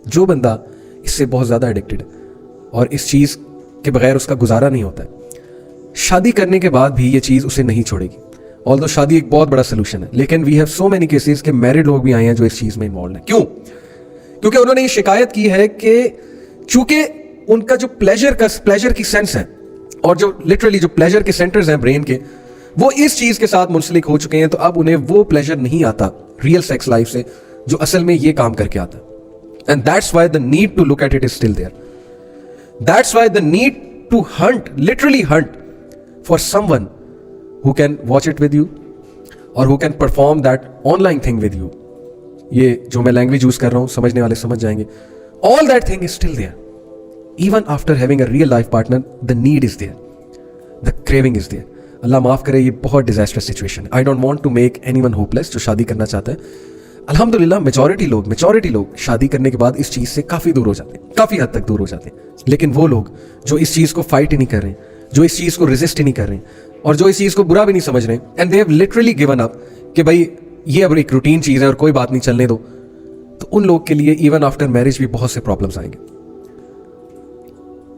जो बंदा इससे बहुत ज़्यादा एडिक्टेड है और इस चीज़ के बगैर उसका गुजारा नहीं होता है, शादी करने के बाद भी ये चीज़ उसे नहीं छोड़ेगी। ऑल्दो शादी एक बहुत बड़ा सोल्यूशन है, लेकिन we have so many cases के मैरिड लोग भी आए हैं जो इस चीज़ में इन्वॉल्व हैं। क्यों? क्योंकि उन्होंने ये शिकायत की है कि चूंकि उनका जो प्लेजर की सेंस है और जो लिटरली जो प्लेजर के सेंटर्स हैं ब्रेन के, वो इस चीज़ के साथ मुंसलिक हो चुके हैं, तो अब उन्हें वो प्लेजर नहीं आता रियल सेक्स लाइफ से जो असल में ये काम करके आता है। And that's why the need to look at it is still there. That's why the need to hunt, literally hunt for someone who can watch it with you or who can perform that online thing with you. ये जो मैं language use कर रहा हूँ समझने वाले समझ जाएंगे। All that thing is still there. Even after having a real life partner, the need is there. The craving is there. अल्लाह माफ करे, ये बहुत डिजास्टरस सिचुएशन है। I don't want to make anyone hopeless जो शादी करना चाहता है। अल्हम्दुलिल्लाह मेजॉरिटी लोग शादी करने के बाद इस चीज से काफी दूर हो जाते हैं, काफी हद तक दूर हो जाते हैं। लेकिन वो लोग जो इस चीज को फाइट ही नहीं कर रहे, जो इस चीज को रेजिस्ट ही नहीं कर रहे और जो इस चीज को बुरा भी नहीं समझ रहे, and they have literally given up कि भाई ये अब एक रूटीन चीज है और कोई बात नहीं, चलने दो, तो उन लोग के लिए इवन आफ्टर मैरिज भी बहुत से प्रॉब्लम्स आएंगे।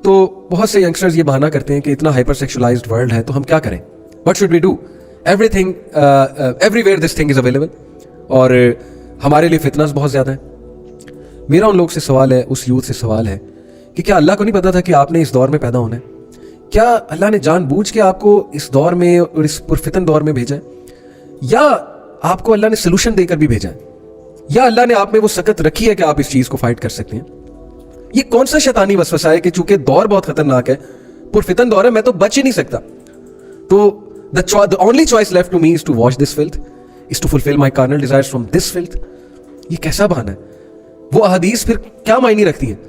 तो बहुत से यंगस्टर्स ये बहाना करते हैं कि इतना हाइपर सेक्सुअलाइज्ड वर्ल्ड है, तो हम क्या करें? What should we do? Everything everywhere this thing is available, और हमारे लिए फितनास बहुत ज्यादा है। मेरा उन लोग से सवाल है, उस यूथ से सवाल है कि क्या अल्लाह को नहीं पता था कि आपने इस दौर में पैदा होना है? क्या अल्लाह ने जानबूझ के आपको इस दौर में और इस पुरफितन दौर में भेजा है, या आपको अल्लाह ने सोल्यूशन देकर भी भेजा है, या अल्लाह ने आप में वो सकत रखी है कि आप इस चीज को फाइट कर सकते हैं? ये कौन सा शैतानी वसवसा है कि चूंकि दौर बहुत खतरनाक है, पुरफितन दौर है, मैं तो बच ही नहीं सकता, तो the only choice left to me is to watch this filth, is to fulfill my carnal desires from this filth. ये कैसा बहाना है? वो अहदीस फिर क्या मायने रखती हैं?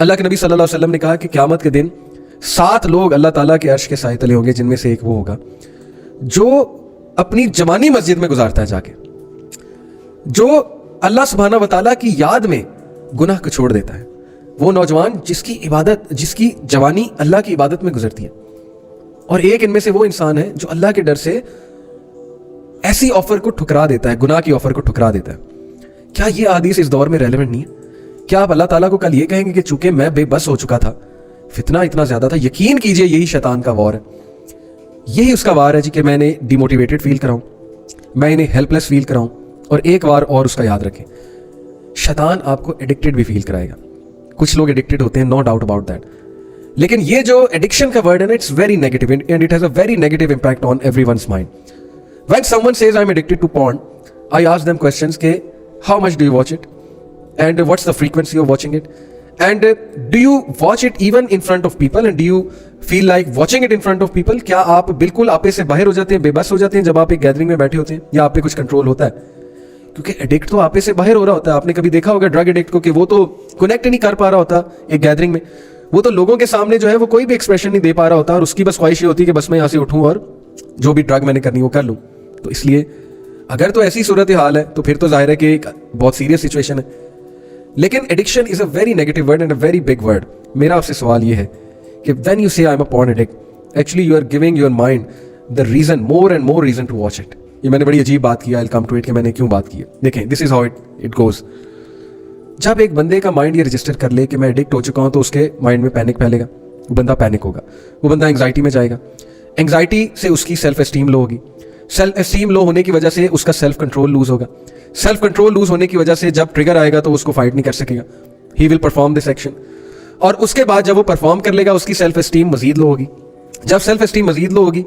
अल्लाह के नबी सल्लल्लाहु अलैहि वसल्लम ने कहा कि क़यामत के दिन 7 लोग अल्लाह ताला के अर्श के साए तले होंगे, जिनमें से एक वो होगा जो अपनी जवानी मस्जिद में गुजारता है जाके, जो अल्लाह सुब्हाना व तआला की याद में गुनाह को छोड़ देता है, वो नौजवान जिसकी जवानी अल्लाह की इबादत में गुजरती है, और एक इनमें से वो इंसान है जो अल्लाह के डर से ऐसी ऑफर को ठुकरा देता है, गुनाह की ऑफर को ठुकरा देता है। क्या ये हदीस इस दौर में रेलेवेंट नहीं है? क्या आप अल्लाह ताला को कल ये कहेंगे कि चूंकि मैं बेबस हो चुका था, फितना इतना ज्यादा था? यकीन कीजिए यही शैतान का वार है, यही उसका वार है जी कि मैं इन्हें डिमोटिवेटेड फील कराऊं, मैं इन्हें हेल्पलेस फील कराऊं। और एक बार और उसका याद रखें, शैतान आपको एडिक्टेड भी फील कराएगा। कुछ लोग एडिक्टेड होते हैं, नो डाउट अबाउट दैट, लेकिन ये जो एडिक्शन का वर्ड है ना, it's very negative and it has a very negative impact on everyone's mind. When someone says I am addicted to porn, I ask them questions के how much do you watch it and what's the frequency of watching it, and do you watch it even in front of people, and do you feel like watching it in front of people? क्या आप बिल्कुल आपे से बाहर हो जाते हैं, बेबस हो जाते हैं जब आप एक गैदरिंग में बैठे होते हैं, या आप पे कुछ कंट्रोल होता है? क्योंकि एडिक्ट तो आपे से बाहर हो रहा होता है। आपने कभी देखा होगा ड्रग एडिक्ट को कि वो तो कनेक्ट नहीं कर पा रहा होता एक गैदरिंग में, वो तो लोगों के सामने जो है वो कोई भी एक्सप्रेशन नहीं दे पा रहा होता, और उसकी बस ख्वाहिश ये होती है कि बस मैं यहाँ से उठूँ और जो भी ड्रग मैंने करनी वो कर लूँ। तो इसलिए अगर तो ऐसी सूरत हाल है तो फिर तो जाहिर है कि एक बहुत सीरियस सिचुएशन है। लेकिन addiction is a very negative word and a very big word. मेरा आपसे सवाल ये है कि when you say I am a porn addict, actually you are giving your mind the reason, more and more reason to watch it. ये मैंने बड़ी अजीब बात की, I will come to it कि मैंने क्यों बात की है। देखें, this is how it goes. जब एक बंदे का माइंड ये रजिस्टर कर ले कि मैं एडिक्ट हो चुका हूं, तो उसके माइंड में पैनिक फैलेगा, वो बंदा पैनिक होगा, वो बंदा एंग्जाइटी में जाएगा, एंग्जाइटी से उसकी सेल्फ एस्टीम लो होगी, सेल्फ एस्टीम लो होने की वजह से उसका सेल्फ कंट्रोल लूज होगा, सेल्फ कंट्रोल लूज होने की वजह से जब ट्रिगर आएगा तो उसको फाइट नहीं कर सकेगा, he will perform this action, और उसके बाद जब वो परफॉर्म कर लेगा उसकी सेल्फ एस्टीम मजीद लो होगी, जब सेल्फ एस्टीम मजीद लो होगी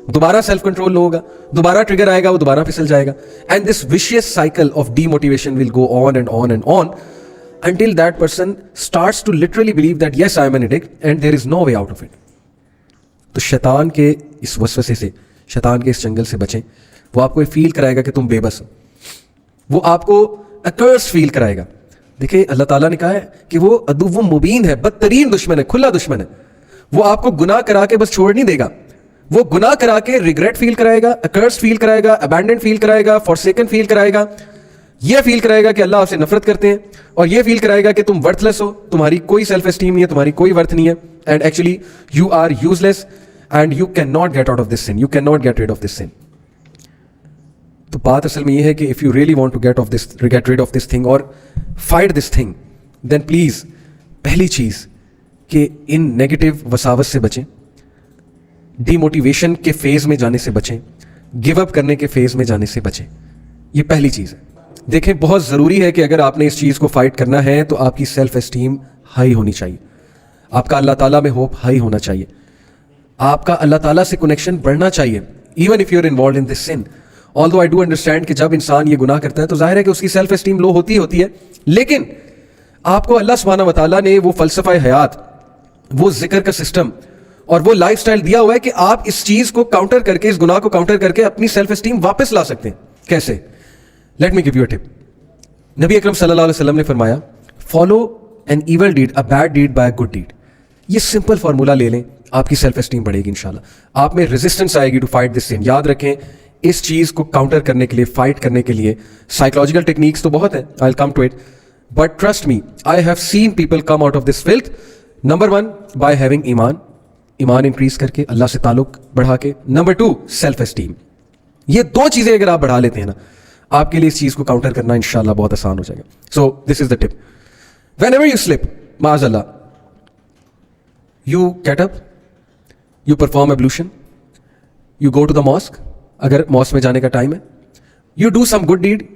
दोबारा सेल्फ कंट्रोल लो होगा, दोबारा ट्रिगर आएगा, वो दोबारा फिसल जाएगा, and this vicious cycle of demotivation will go on and on and on until that person starts to literally believe that yes I am an addict and there is no way out of it. तो शैतान के इस वसवसे से, शैतान के इस जंगल से बचें। वो आपको फील कराएगा कि तुम बेबस हो, वो आपको अकर्स फील कराएगा। देखिए अल्लाह ताला ने कहा है कि वो अदुव्वुम मुबीन है, बदतरीन दुश्मन है, खुला दुश्मन है। वो आपको गुनाह करा के बस छोड़ नहीं देगा, वो गुनाह करा के रिग्रेट फील कराएगा, अकर्स फील कराएगा, अबैंडन फील कराएगा, फॉरसेकन फील कराएगा, ये फील कराएगा कि अल्लाह आपसे नफरत करते हैं, और ये फील कराएगा कि तुम वर्थलेस हो, तुम्हारी कोई सेल्फ एस्टीम नहीं है, तुम्हारी कोई वर्थ नहीं है, and actually you are useless and you can not get out of this sin, you can not get rid of this sin. तो बात असल में ये है कि if you really want to get rid of this thing और fight this thing, then please पहली चीज़ कि इन नेगेटिव वसावत से बचें, डीमोटिवेशन के फेज़ में जाने से बचें, गिव अप करने के फेज़ में जाने से बचें. ये पहली चीज़ है. देखें, बहुत ज़रूरी है कि अगर आपने इस चीज़ को फाइट करना है तो आपकी सेल्फ एस्टीम हाई होनी चाहिए, आपका अल्लाह ताला में होप हाई होना चाहिए, आपका अल्लाह ताला से कनेक्शन बढ़ना चाहिए, even if you are involve in this sin. Although I do understand कि जब इंसान ये गुनाह करता है तो जाहिर है कि उसकी सेल्फ एस्टीम लो होती है, लेकिन आपको अल्लाह सुब्हानहू व तआला ने वो फ़लसफ़ा हयात, वो जिक्र का सिस्टम और वो लाइफस्टाइल दिया हुआ है कि आप इस चीज़ को काउंटर करके, इस गुनाह को काउंटर करके अपनी सेल्फ एस्टीम वापस ला सकते हैं. कैसे? Let me give you a tip. नबी अकरम सल्लल्लाहु अलैहि वसल्लम ने फरमाया, follow an evil deed, a bad deed by a good deed. ये सिंपल फार्मूला ले लें, आपकी सेल्फ एस्टीम बढ़ेगी इंशाल्लाह. आप में रेजिस्टेंस आएगी टू फाइट दिस सिन. याद रखें, इस चीज़ को काउंटर करने के लिए, फाइट करने के लिए साइकोलॉजिकल टेक्निक्स तो बहुत है, I will come to it, but trust me, I have seen people come out of this filth. Number 1, by having ईमान इंक्रीज करके, अल्लाह से ताल्लुक बढ़ा के. Number 2, self esteem. ये 2 चीज़ें अगर आप बढ़ा लेते हैं ना, आपके लिए इस चीज़ को काउंटर करना इंशाल्लाह बहुत आसान हो जाएगा. So this is the tip. Whenever you slip, माअज़ल्लाह, you get up, you perform ablution, you go to the mosque, अगर मॉस्क में जाने का टाइम है, you do some good deed,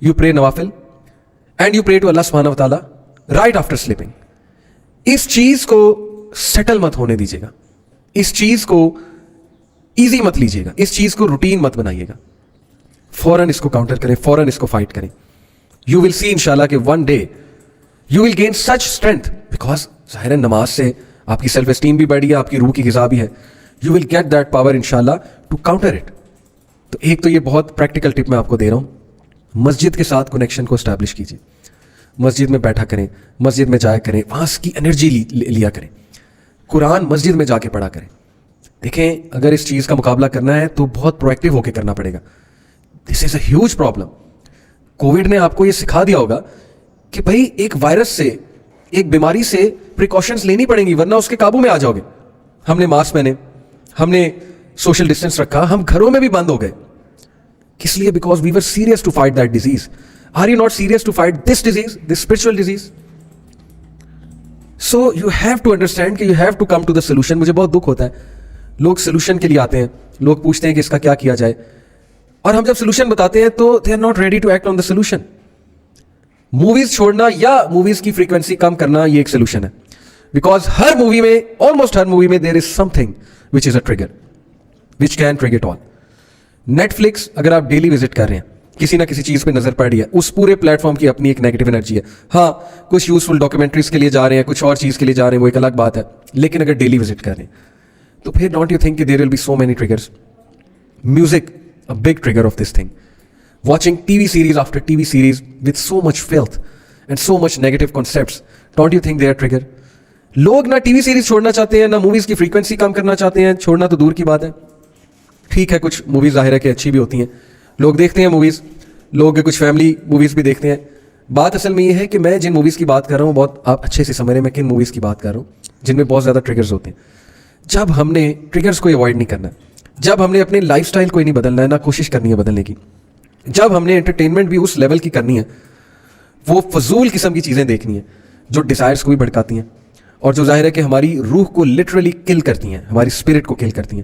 you pray नवाफिल, and you pray to Allah सुब्हानहू व तआला राइट आफ्टर स्लीपिंग. इस चीज़ को सेटल मत होने दीजिएगा, इस चीज़ को ईजी मत लीजिएगा, इस चीज़ को रूटीन मत बनाइएगा. फौरन इसको काउंटर करें, फौरन इसको फाइट करें. यू विल सी इंशाल्लाह कि one day you will gain such strength, because जाहिर है नमाज से आपकी सेल्फ एस्टीम भी बढ़ी है, आपकी रूह की ग़िज़ा भी है. You will get that power इंशाल्लाह टू काउंटर इट. तो एक तो ये बहुत प्रैक्टिकल टिप मैं आपको दे रहा हूँ. मस्जिद के साथ कनेक्शन को एस्टैब्लिश कीजिए, मस्जिद में बैठा करें, मस्जिद में जाया करें, वहाँ की एनर्जी लिया करें, कुरान मस्जिद में जाके पढ़ा करें. देखें, अगर इस चीज़ का मुकाबला करना है तो बहुत प्रोएक्टिव होकर करना पड़ेगा. This is a huge problem. Covid ने आपको ये सिखा दिया होगा कि भाई एक वायरस से, एक बीमारी से प्रिकॉशंस लेनी पड़ेंगी, वरना उसके काबू में आ जाओगे. हमने मास्क पहने, हमने सोशल डिस्टेंस रखा, हम घरों में भी बंद हो गए. किस लिए? Because we were serious to fight that disease. Are you not serious to fight this disease, this spiritual disease? So you have to understand कि you have to come to the solution. मुझे बहुत दुख होता है, लोग solution के लिए आते हैं, लोग पूछते हैं कि इसका क्या किया जाए, और हम जब सोल्यूशन बताते हैं तो they are not ready to act on the solution. Movies छोड़ना या मूवीज की फ्रीक्वेंसी कम करना, ये एक सोल्यूशन है. बिकॉज हर मूवी में, ऑलमोस्ट हर मूवी में there is something which is a trigger, which can trigger it all. Netflix अगर आप डेली विजिट कर रहे हैं, किसी ना किसी चीज़ पे नजर पड़ रही है, उस पूरे प्लेटफॉर्म की अपनी एक नेगेटिव एनर्जी है. हाँ, कुछ यूजफुल डॉक्यूमेंट्रीज के लिए जा रहे हैं, कुछ और चीज़ के लिए जा रहे हैं, वो एक अलग बात है. लेकिन अगर डेली विजिट कर रहे हैं तो फिर don't you think there will be so many triggers. Music, a big trigger of this thing. Watching TV series after TV series with so much filth and so much negative concepts, don't you think they are trigger? लोग ना TV series छोड़ना चाहते हैं, ना movies की frequency कम करना चाहते हैं. छोड़ना तो दूर की बात है. ठीक है, कुछ मूवीज जाहिर है कि अच्छी भी होती हैं, लोग देखते हैं मूवीज, लोग कुछ फैमिली मूवीज भी देखते हैं. बात असल में ये है कि मैं जिन मूवीज की बात कर रहा हूँ, बहुत आप अच्छे से समझ रहे हैं मैं किन मूवीज की बात कर रहा हूँ, जिनमें बहुत ज़्यादा ट्रिगर्स होते हैं. जब हमने ट्रिगर्स को अवॉइड नहीं करना, जब हमने अपने लाइफस्टाइल को ही नहीं बदलना है, ना कोशिश करनी है बदलने की, जब हमने एंटरटेनमेंट भी उस लेवल की करनी है, वो फजूल किस्म की चीज़ें देखनी है जो डिज़ायर्स को भी भड़काती हैं और जो जाहिर है कि हमारी रूह को लिटरली किल करती हैं, हमारी स्पिरिट को किल करती हैं.